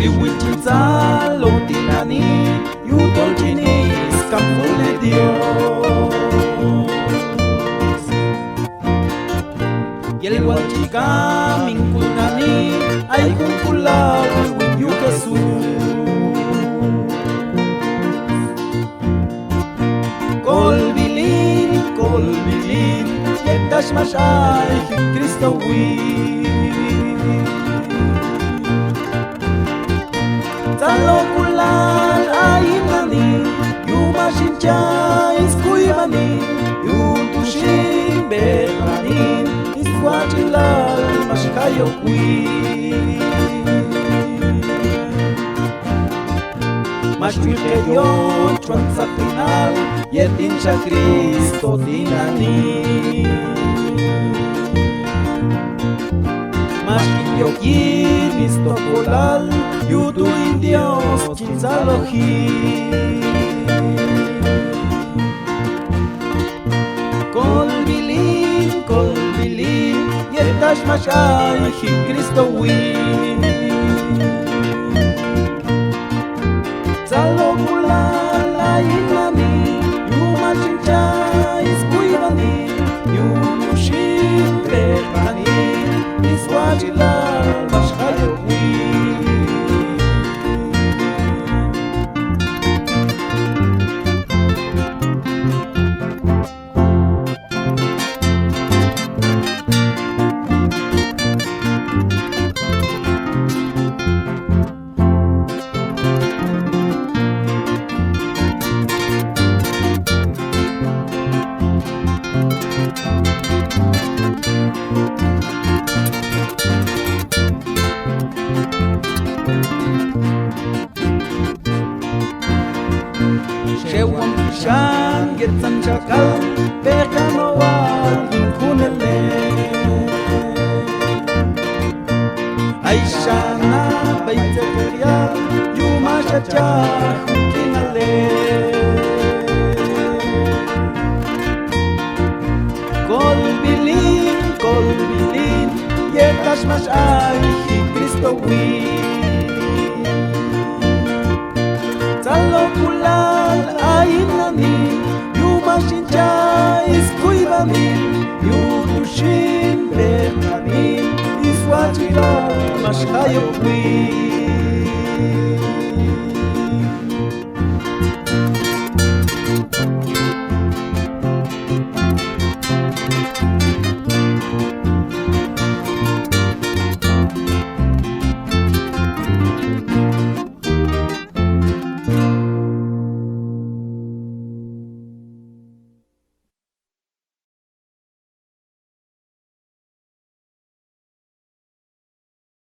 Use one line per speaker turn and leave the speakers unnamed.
Chihuichizalo tinani, yutolchinis, campo de Dios. Y el huachicamin kunani, ay kunkulao, yu Jesús. Kolbilin, yetash mashay, Cristo Talo kulal ayinani, yumashincha iskuybani, yutushin betranin, iswachilal mashkayo Mashtuikeyo chuan sapinal, yetincha Cristo dinani. Mashtuikeyo istopolal, yutu indios chinzaloji. Kolbilin, yetash mashay, Cristo Salo kulala inani, yumashincha iskuybani, yumushin betrani, iswachilal mashkayowi. Shewam Shan Getzan Chakal Bekanoal Kunele Aishana Baiterial Yumashacha Kinale Kolbilin Yetash Mashay Cristo Talo kulal ayinani, yumashincha iskuybani, yutushin betranin, iswachilal mashkayowi.